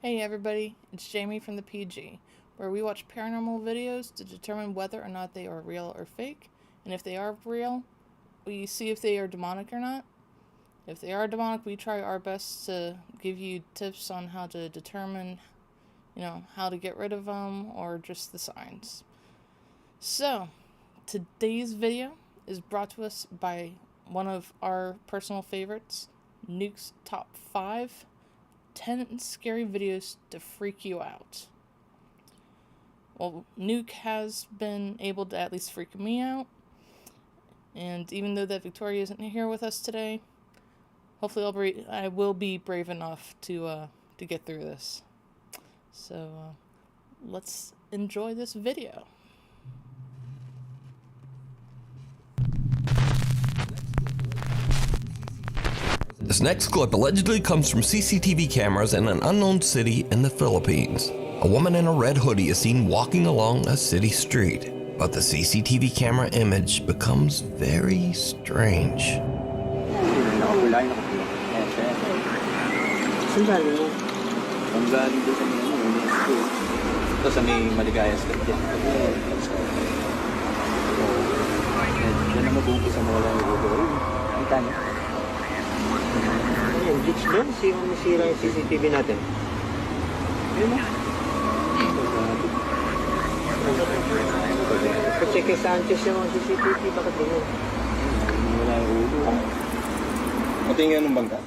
Hey everybody, it's Jami from the PG, where we watch paranormal videos to determine whether or not they are real or fake, and if they are real, we see if they are demonic or not. If they are demonic, we try our best to give you tips on how to determine, how to get rid of them, or just the signs. So, today's video is brought to us by one of our personal favorites, Nuke's Top 5 10 scary videos to freak you out. Well, Nuke has been able to at least freak me out, and even though that Victoria isn't here with us today, hopefully I will be brave enough to get through this. So let's enjoy this video. This next clip allegedly comes from CCTV cameras in an unknown city in the Philippines. A woman in a red hoodie is seen walking along a city street, but the CCTV camera image becomes very strange. Yung glitch doon, masira yung CCTV natin. Yun mo. Check kay Sanchez yung CCTV, bakit ganyan? Wala yung ulo. Pati nga nung bangka.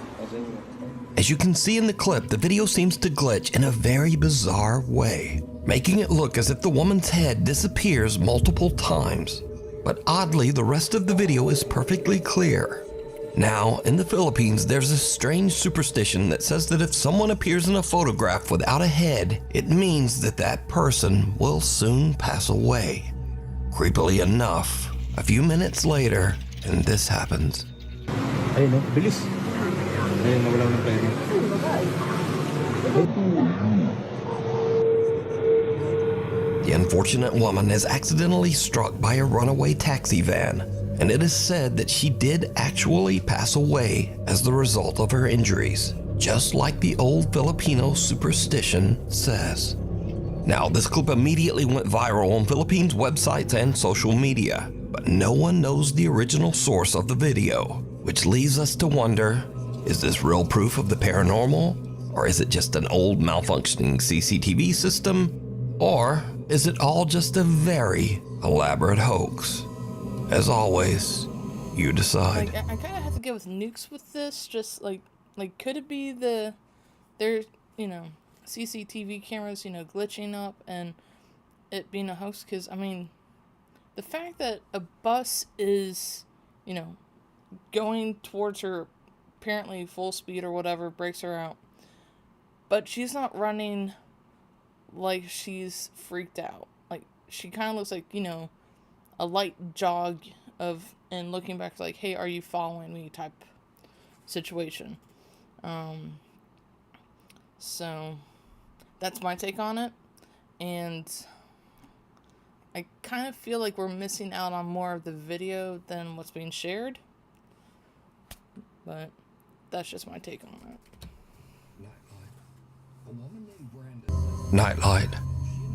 As you can see in the clip, the video seems to glitch in a very bizarre way, making it look as if the woman's head disappears multiple times. But oddly, the rest of the video is perfectly clear. Now, in the Philippines, there's a strange superstition that says that if someone appears in a photograph without a head, it means that that person will soon pass away. Creepily enough, a few minutes later, and this happens. Ayun no, bilis. Ayun, nawala ng pera. The unfortunate woman is accidentally struck by a runaway taxi van, and it is said that she did actually pass away as the result of her injuries, just like the old Filipino superstition says. Now, this clip immediately went viral on Philippines websites and social media, but no one knows the original source of the video, which leaves us to wonder, is this real proof of the paranormal? Or is it just an old malfunctioning CCTV system? Or is it all just a very elaborate hoax? As always, you decide. I kind of have to go with Nukes with this. Just like could it be their CCTV cameras, glitching up and it being a hoax? Because I mean, the fact that a bus is, going towards her, apparently full speed or whatever, breaks her out, but she's not running like she's freaked out. Like she kind of looks like a light jog of, and looking back like, hey, are you following me type situation. So that's my take on it, and I kind of feel like we're missing out on more of the video than what's being shared, but that's just my take on it. Nightlight.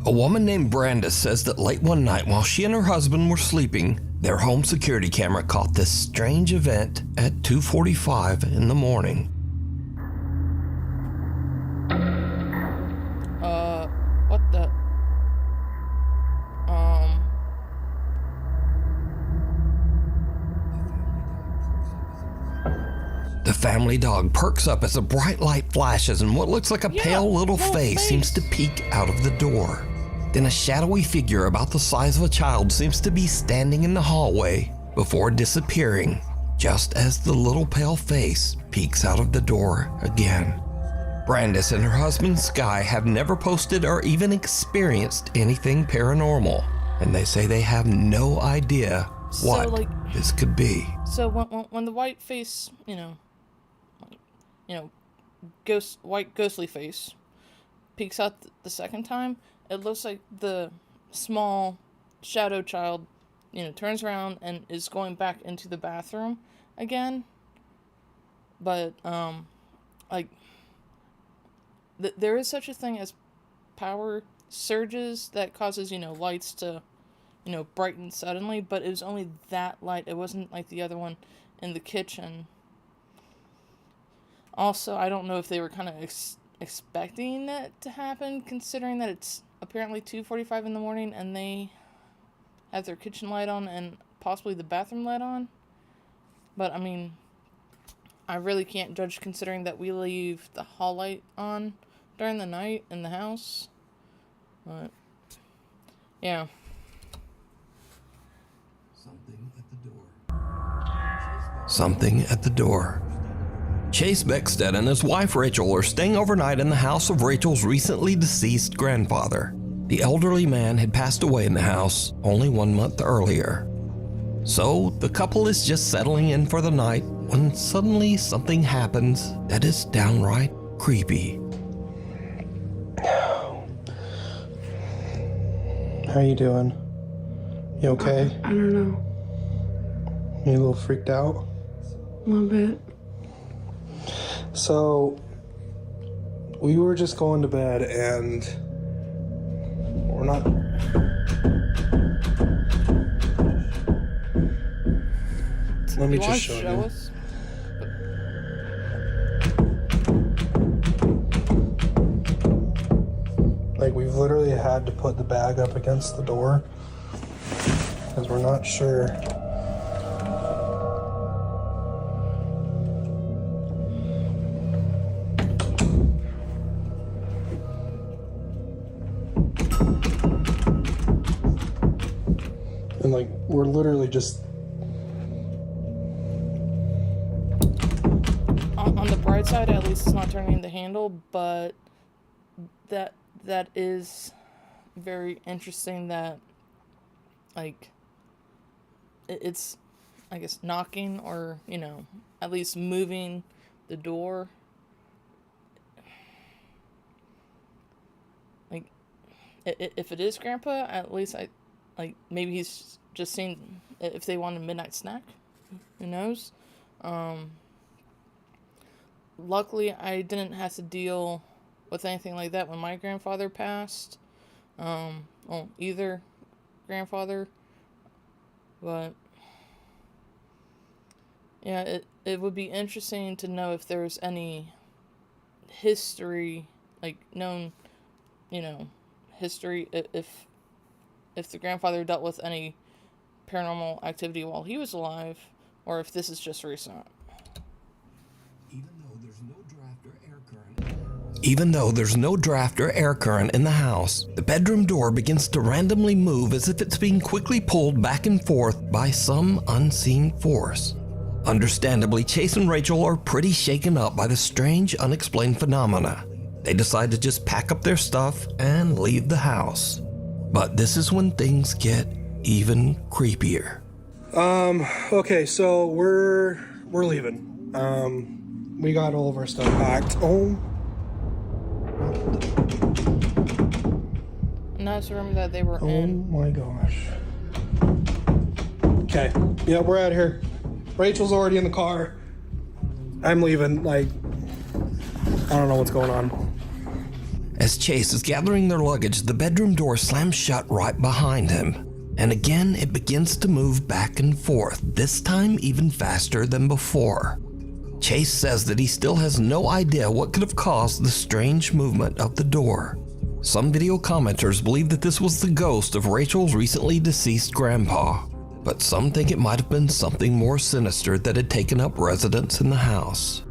A woman named Brenda says that late one night while she and her husband were sleeping, their home security camera caught this strange event at 2:45 in the morning. What the? The family dog perks up as a bright light flashes and what looks like a pale little face seems to peek out of the door. Then a shadowy figure about the size of a child seems to be standing in the hallway before disappearing, just as the little pale face peeks out of the door again. Brandis and her husband Sky have never posted or even experienced anything paranormal, and they say they have no idea what this could be. So when the white face, white ghostly face peeks out the second time, it looks like the small shadow child, turns around and is going back into the bathroom again. But there is such a thing as power surges that causes, lights to, brighten suddenly, but it was only that light. It wasn't like the other one in the kitchen. Also, I don't know if they were kind of expecting that to happen, considering that it's apparently 2:45 in the morning and they have their kitchen light on and possibly the bathroom light on. But, I mean, I really can't judge considering that we leave the hall light on during the night in the house. But, yeah. Something at the door. Chase Beckstead and his wife Rachel are staying overnight in the house of Rachel's recently deceased grandfather. The elderly man had passed away in the house only 1 month earlier. So the couple is just settling in for the night when suddenly something happens that is downright creepy. How you doing? You okay? I don't know. You a little freaked out? A little bit. So, we were just going to bed and we're not... Let me just show you. Us? Like, we've literally had to put the bag up against the door because we're not sure. And like, we're literally just... On the bright side, at least it's not turning the handle, but that is very interesting that, like, it's, I guess, knocking or, at least moving the door. Like, if it is Grandpa, at least maybe he's just seen if they want a midnight snack. Who knows? Luckily, I didn't have to deal with anything like that when my grandfather passed. Well, either grandfather. But, yeah, it would be interesting to know if there's any history, like, known, history, if the grandfather dealt with any paranormal activity while he was alive, or if this is just recent. Even though there's no draft or air current in the house, the bedroom door begins to randomly move as if it's being quickly pulled back and forth by some unseen force. Understandably, Chase and Rachel are pretty shaken up by the strange, unexplained phenomena. They decide to just pack up their stuff and leave the house. But this is when things get even creepier. Okay, so we're leaving. We got all of our stuff packed. And that's the room that they were in. Oh my gosh. Okay, yeah, we're out of here. Rachel's already in the car. I'm leaving, like, I don't know what's going on. As Chase is gathering their luggage, the bedroom door slams shut right behind him. And again, it begins to move back and forth, this time even faster than before. Chase says that he still has no idea what could have caused the strange movement of the door. Some video commenters believe that this was the ghost of Rachel's recently deceased grandpa, but some think it might have been something more sinister that had taken up residence in the house.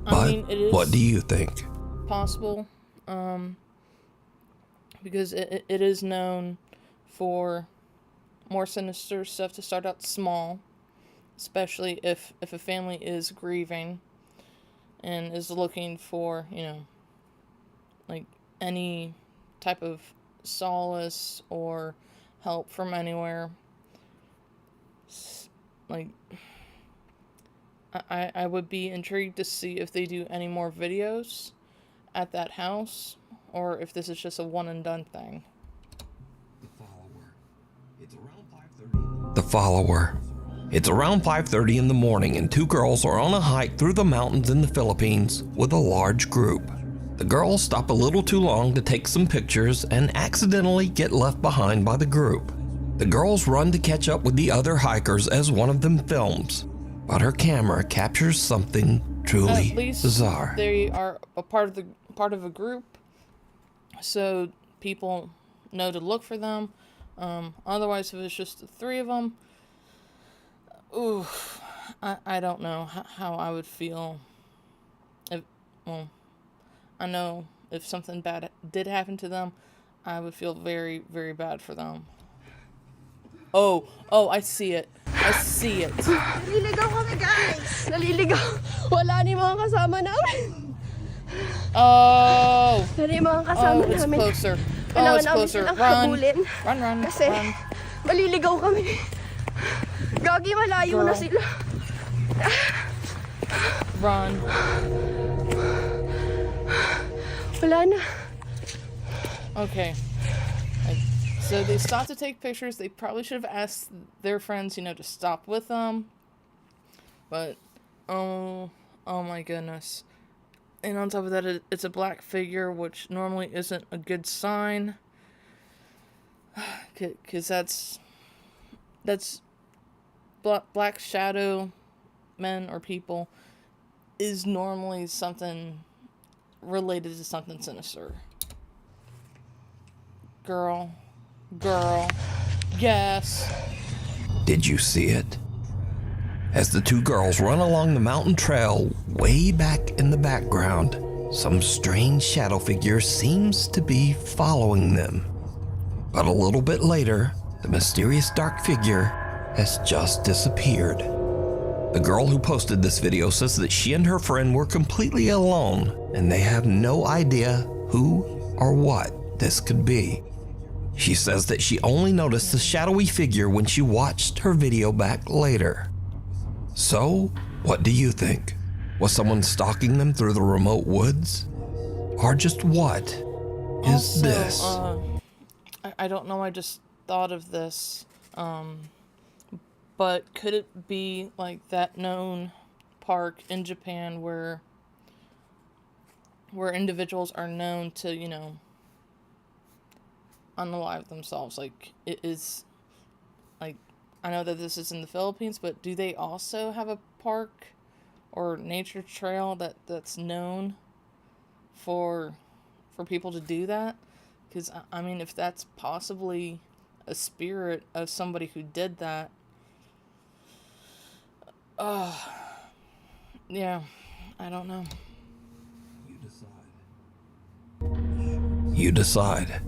What do you think? Possible, because it is known for more sinister stuff to start out small, especially if a family is grieving and is looking for, like any type of solace or help from anywhere. Like, I would be intrigued to see if they do any more videos at that house, or if this is just a one and done thing. The Follower. It's around 5:30 in the morning and two girls are on a hike through the mountains in the Philippines with a large group. The The girls stop a little too long to take some pictures and accidentally get left behind by the group. The girls run to catch up with the other hikers as one of them films, but her camera captures something truly At least bizarre. they are a part of a group, so people know to look for them. Otherwise, if it's just the three of them, ooh, I don't know how I would feel. Well, I know if something bad did happen to them, I would feel very, very bad for them. Oh, I see it. I see it. Naliligaw kami, guys! Naliligaw! Wala ni mga kasama namin! Oh! Wala ni mga kasama Oh, it's namin. closer. Oh, Kailangan it's namin closer. silang Run. habulin. Run. Kasi Run. maliligaw kami. Gagi, malayo na Girl. sila. Run. Wala na. Okay. So they stopped to take pictures. They probably should have asked their friends, to stop with them. But, oh my goodness. And on top of that, it's a black figure, which normally isn't a good sign. Because that's black shadow men or people is normally something related to something sinister. Girl, yes. Did you see it? As the two girls run along the mountain trail, way back in the background, some strange shadow figure seems to be following them. But a little bit later, the mysterious dark figure has just disappeared. The girl who posted this video says that she and her friend were completely alone, and they have no idea who or what this could be. She says that she only noticed the shadowy figure when she watched her video back later. So, what do you think? Was someone stalking them through the remote woods? Or just what is this? I don't know, I just thought of this. But could it be like that known park in Japan where individuals are known to, unalive themselves? Like, it is, like, I know that this is in the Philippines, but do they also have a park or nature trail that's known for people to do that? Because, I mean, if that's possibly a spirit of somebody who did that, yeah, I don't know. You decide.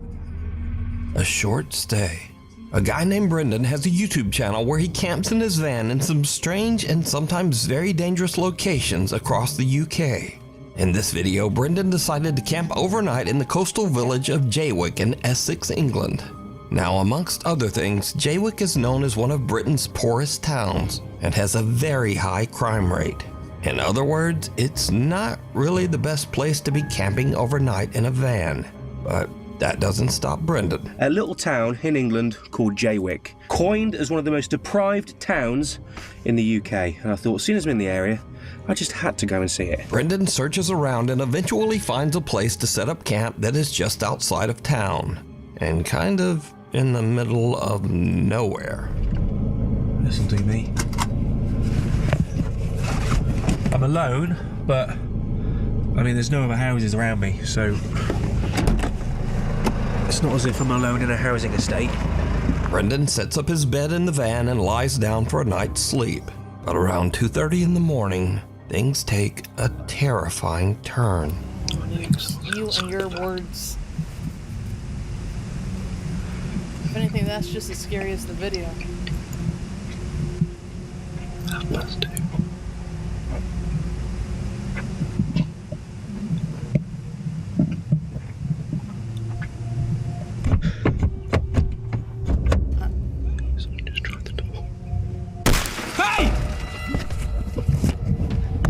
A short stay. A guy named Brendan has a YouTube channel where he camps in his van in some strange and sometimes very dangerous locations across the UK. In this video, Brendan decided to camp overnight in the coastal village of Jaywick in Essex, England. Now, amongst other things, Jaywick is known as one of Britain's poorest towns and has a very high crime rate. In other words, it's not really the best place to be camping overnight in a van. But that doesn't stop Brendan. A little town in England called Jaywick, coined as one of the most deprived towns in the UK. And I thought, as soon as I'm in the area, I just had to go and see it. Brendan searches around and eventually finds a place to set up camp that is just outside of town and kind of in the middle of nowhere. This'll do me. I'm alone, but I mean, there's no other houses around me, so it's not as if I'm alone in a housing estate. Brendan sets up his bed in the van and lies down for a night's sleep. But around 2:30 in the morning, things take a terrifying turn. You and your words. If anything, that's just as scary as the video.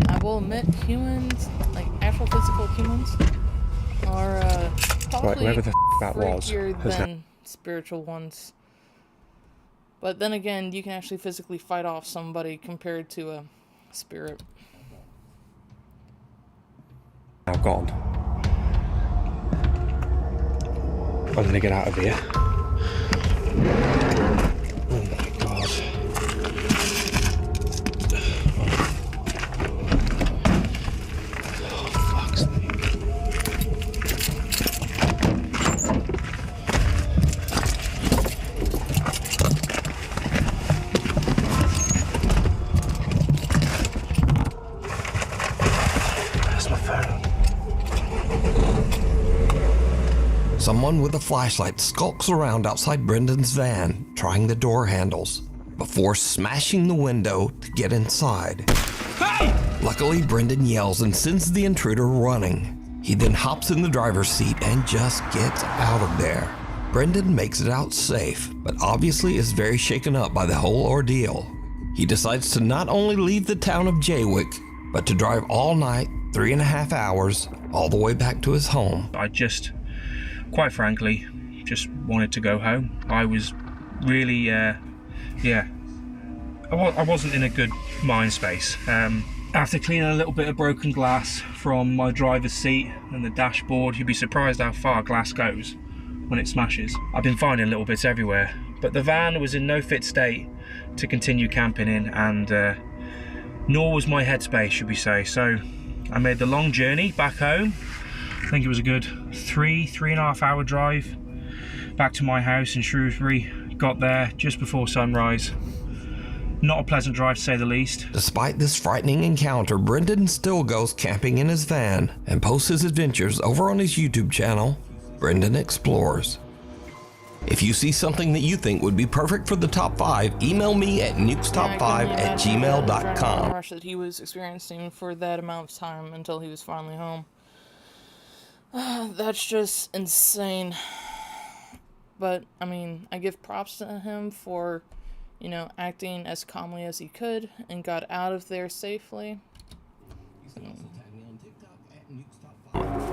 I will admit, humans, like actual physical humans, are probably whoever the that was freakier has than spiritual ones. But then again, you can actually physically fight off somebody compared to a spirit. Now gone. I'm gonna get out of here. Oh my god. Oh, fuck's sake. Where's my phone? Someone with a flashlight skulks around outside Brendan's van, trying the door handles, before smashing the window to get inside. Hey! Luckily, Brendan yells and sends the intruder running. He then hops in the driver's seat and just gets out of there. Brendan makes it out safe, but obviously is very shaken up by the whole ordeal. He decides to not only leave the town of Jaywick, but to drive all night, 3.5 hours, all the way back to his home. I just, quite frankly, just wanted to go home. I was really, I wasn't in a good mind space. After cleaning a little bit of broken glass from my driver's seat and the dashboard, you'd be surprised how far glass goes when it smashes. I've been finding little bits everywhere, but the van was in no fit state to continue camping in, and nor was my headspace, should we say. So I made the long journey back home. I think it was a good 3.5 hour drive back to my house in Shrewsbury. Got there just before sunrise. Not a pleasant drive, to say the least. Despite this frightening encounter, Brendan still goes camping in his van and posts his adventures over on his YouTube channel, Brendan Explores. If you see something that you think would be perfect for the top 5, email me at nukestop5@gmail.com. Rush that he was experiencing for that amount of time until he was finally home. That's just insane. But I mean, I give props to him for, you know, acting as calmly as he could and got out of there safely.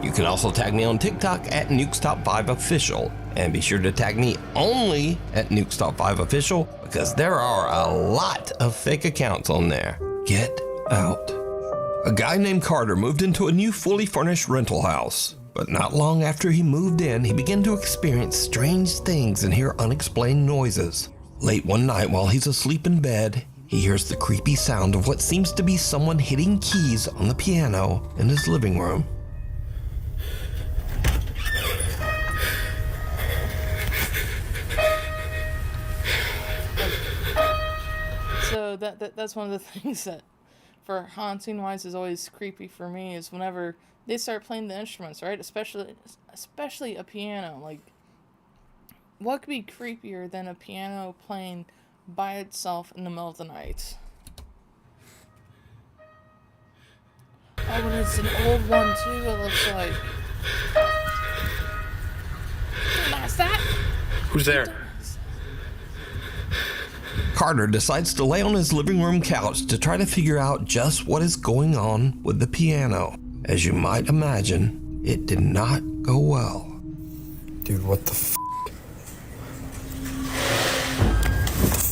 You can also tag me on TikTok at NukesTop5Official, and be sure to tag me only at NukesTop5Official, because there are a lot of fake accounts on there. Get out. A guy named Carter moved into a new fully furnished rental house, but not long after he moved in, he began to experience strange things and hear unexplained noises. Late one night while he's asleep in bed, he hears the creepy sound of what seems to be someone hitting keys on the piano in his living room. So that's one of the things that, for haunting wise, is always creepy for me, is whenever they start playing the instruments, right? Especially a piano. Like, what could be creepier than a piano playing by itself in the middle of the night? Oh, and it's an old one too, it looks like. What's that? Who's there? Carter decides to lay on his living room couch to try to figure out just what is going on with the piano. As you might imagine, it did not go well. Dude, what the f***?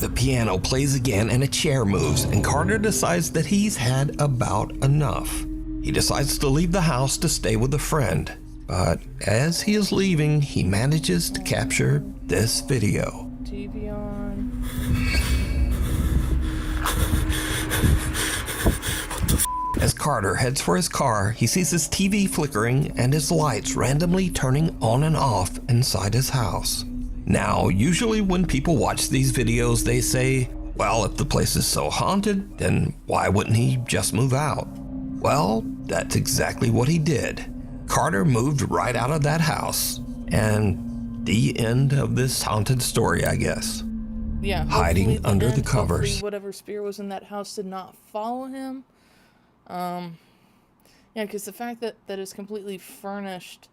The piano plays again and a chair moves, and Carter decides that he's had about enough. He decides to leave the house to stay with a friend, but as he is leaving, he manages to capture this video. TV on. As Carter heads for his car, he sees his TV flickering and his lights randomly turning on and off inside his house. Now, usually when people watch these videos, they say, well, if the place is so haunted, then why wouldn't he just move out? Well, that's exactly what he did. Carter moved right out of that house. And the end of this haunted story, I guess. Yeah. Hiding under the covers. Hopefully whatever spirit was in that house did not follow him. Yeah, because the fact that it's completely furnished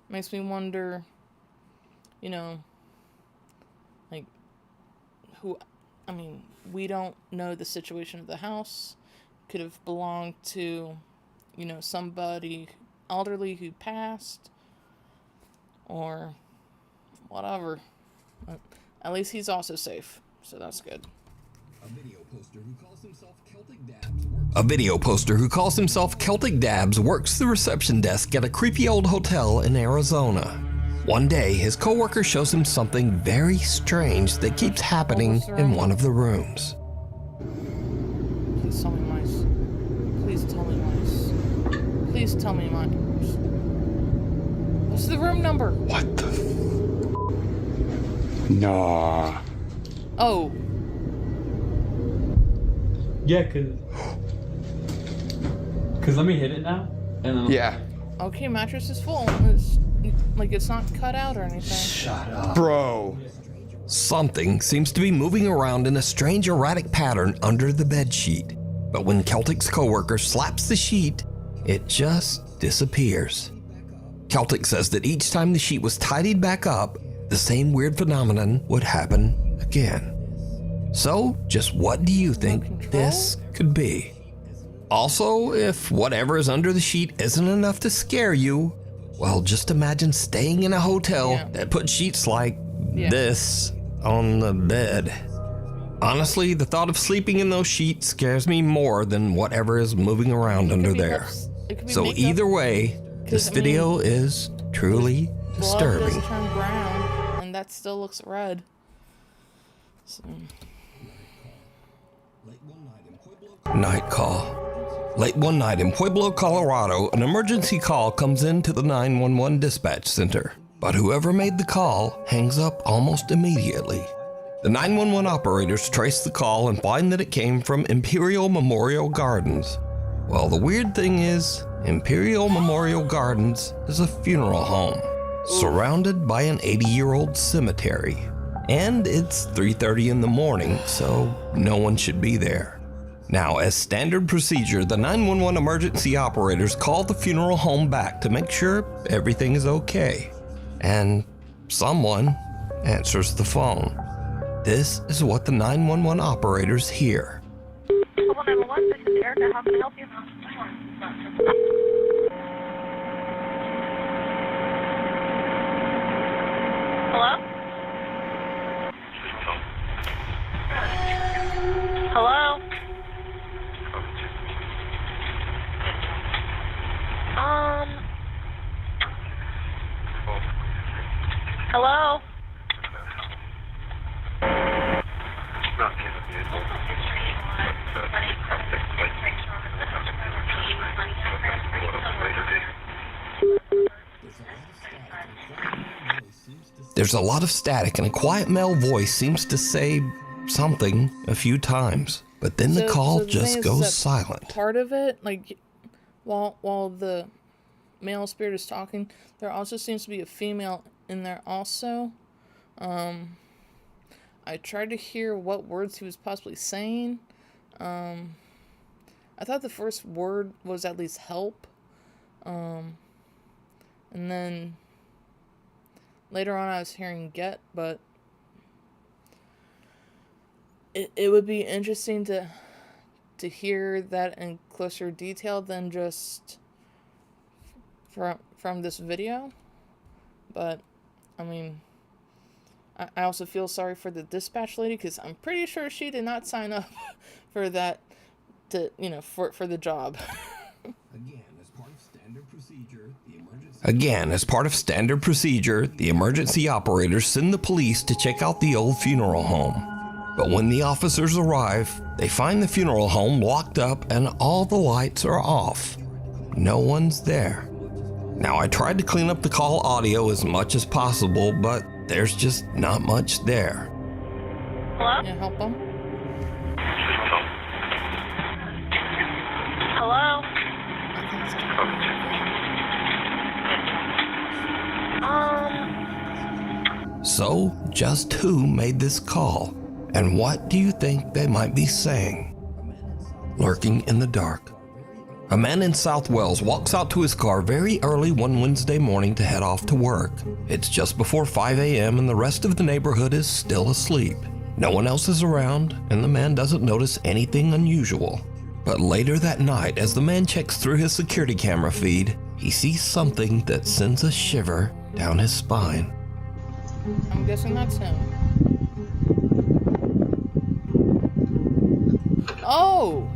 makes me wonder, you know, like, I mean, we don't know the situation of the house. Could have belonged to, you know, somebody elderly who passed, or whatever. But at least he's also safe, so that's good. A video poster who calls himself Celtic Dabs works A video poster who calls himself Celtic Dabs works the reception desk at a creepy old hotel in Arizona. One day, his coworker shows him something very strange that keeps happening in one of the rooms. Please tell me mice. Please tell me mice. Please tell me mice. What's the room number? What the? No. Oh. Yeah, cause let me hit it now. And then Yeah. Okay, mattress is full. It's not cut out or anything. Shut up. Bro. Something seems to be moving around in a strange erratic pattern under the bed sheet. But when Celtic's coworker slaps the sheet, it just disappears. Celtic says that each time the sheet was tidied back up, the same weird phenomenon would happen again. So, just what do you think this could be? Also, if whatever is under the sheet isn't enough to scare you, well, just imagine staying in a hotel that puts sheets like this on the bed. Honestly, the thought of sleeping in those sheets scares me more than whatever is moving around under there. So either way, this video is truly disturbing. Blood does turn brown, and that still looks red. So. Night call. Late one night in Pueblo, Colorado, an emergency call comes into the 911 dispatch center. But whoever made the call hangs up almost immediately. The 911 operators trace the call and find that it came from Imperial Memorial Gardens. Well, the weird thing is, Imperial Memorial Gardens is a funeral home, surrounded by an 80-year-old cemetery. And it's 3:30 in the morning, so no one should be there. Now, as standard procedure, the 911 emergency operators call the funeral home back to make sure everything is okay. And someone answers the phone. This is what the 911 operators hear. 911, this is Erica. How can I help you? Hello? Hello? Hello? There's a lot of static and a quiet male voice seems to say something a few times, but then the call thing just is goes that silent. Part of it, like, while the male spirit is talking, there also seems to be a female in there also. I tried to hear what words he was possibly saying. I thought the first word was at least help. And then later on I was hearing get, but it would be interesting to hear that in closer detail than just from this video. But I mean, I also feel sorry for the dispatch lady, because I'm pretty sure she did not sign up for that, for the job. Again, as part of standard procedure, the emergency operators send the police to check out the old funeral home. But when the officers arrive, they find the funeral home locked up and all the lights are off. No one's there. Now, I tried to clean up the call audio as much as possible, but there's just not much there. Hello? Can you help them? Hello? So, just who made this call? And what do you think they might be saying? Lurking in the dark. A man in South Wales walks out to his car very early one Wednesday morning to head off to work. It's just before 5 a.m. and the rest of the neighborhood is still asleep. No one else is around, and the man doesn't notice anything unusual. But later that night, as the man checks through his security camera feed, he sees something that sends a shiver down his spine. I'm guessing that's him. Oh!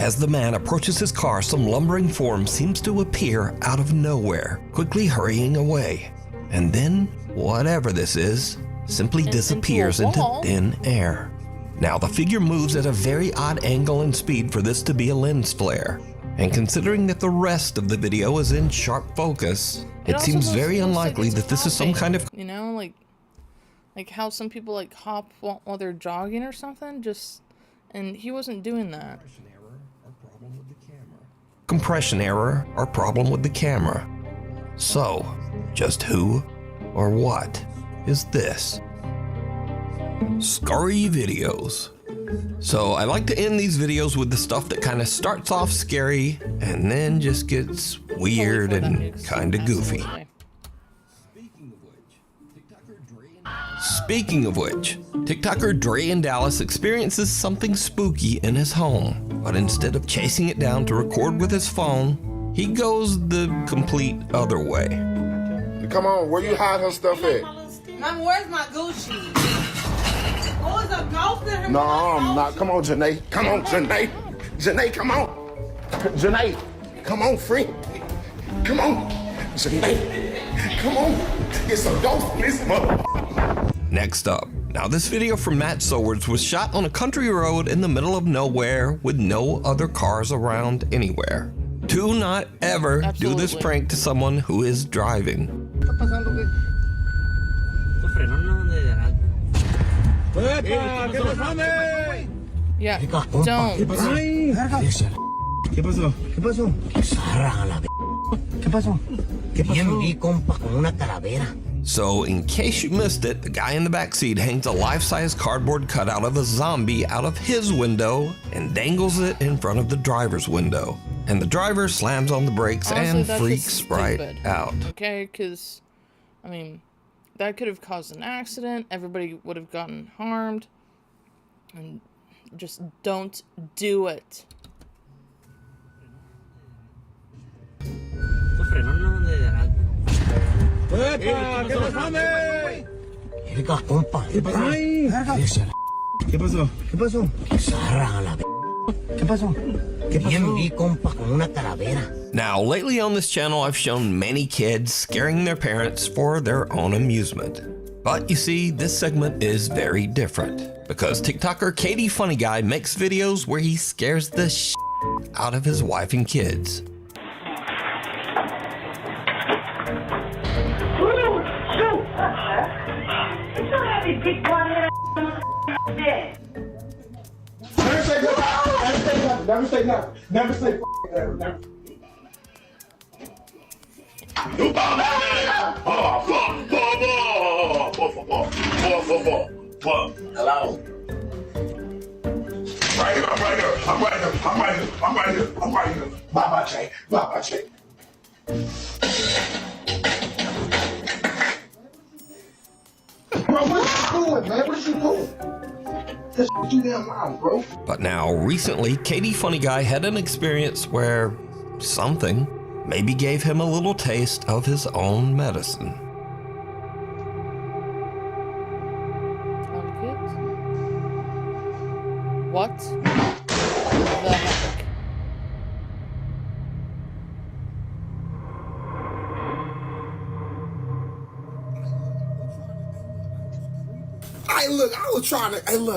As the man approaches his car, some lumbering form seems to appear out of nowhere, quickly hurrying away. And then, whatever this is, simply disappears into thin air. Now, the figure moves at a very odd angle and speed for this to be a lens flare. And considering that the rest of the video is in sharp focus, it seems very unlikely that this is some kind of... You know, like how some people like hop while they're jogging or something, and he wasn't doing that. Compression error or problem with the camera. So, just who or what is this? Scary videos. So I like to end these videos with the stuff that kind of starts off scary and then just gets weird and kind of goofy. Speaking of which, TikToker Dre in Dallas experiences something spooky in his home, but instead of chasing it down to record with his phone, he goes the complete other way. Come on, where you hide her stuff at? Mom, where's my Gucci? Oh, it's a ghost in her. No, I'm not. Come on, Janae. Come on, Janae. Janae, come on. Janae, come on, friend. Come on. Janae, come on. It's a ghost in this mother. Next up. Now this video from Matt Sowards was shot on a country road in the middle of nowhere with no other cars around anywhere. Do not ever do this prank to someone who is driving. Yeah, don't. ¿Qué pasó? ¿Qué pasó? ¿Qué pasó? Bien vi, compa, con una calavera. So, in case you missed it, the guy in the backseat hangs a life-size cardboard cutout of a zombie out of his window and dangles it in front of the driver's window. And the driver slams on the brakes and freaks right out. Okay, because, I mean, that could have caused an accident. Everybody would have gotten harmed. And just don't do it. ¿Qué pasó? ¿Qué pasó? ¿Qué pasó? Bien vi, compa, con una calavera. Now, lately on this channel, I've shown many kids scaring their parents for their own amusement. But you see, this segment is very different because TikToker Katie Funny Guy makes videos where he scares the shit out of his wife and kids. Never say nothing. Never say never. Hello. Right here, I'm right here. Bye, Jay. Bro, what you doing, man? What you doing? That's too damn loud, bro. But now, recently, Katie Funny Guy had an experience where something maybe gave him a little taste of his own medicine. What the heck?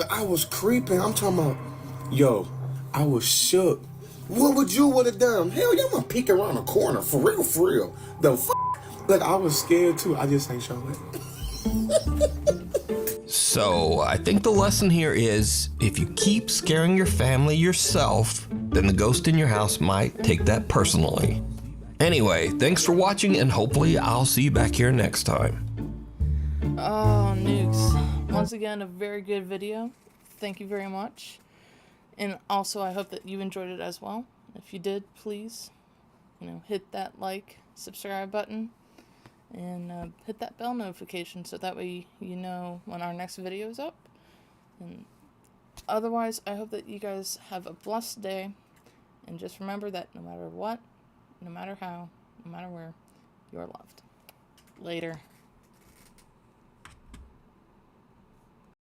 I was creeping. I'm talking about, yo, I was shook. What would you would have done? Hell, y'all gonna peek around the corner. For real. The f***. Look, I was scared too. I just ain't showing it. So, I think the lesson here is, if you keep scaring your family yourself, then the ghost in your house might take that personally. Anyway, thanks for watching, and hopefully I'll see you back here next time. Oh, Nukes. Once again, a very good video. Thank you very much. And also, I hope that you enjoyed it as well. If you did, please, hit that like, subscribe button, and hit that bell notification so that way you know when our next video is up. And otherwise, I hope that you guys have a blessed day. And just remember that no matter what, no matter how, no matter where, you're loved. Later.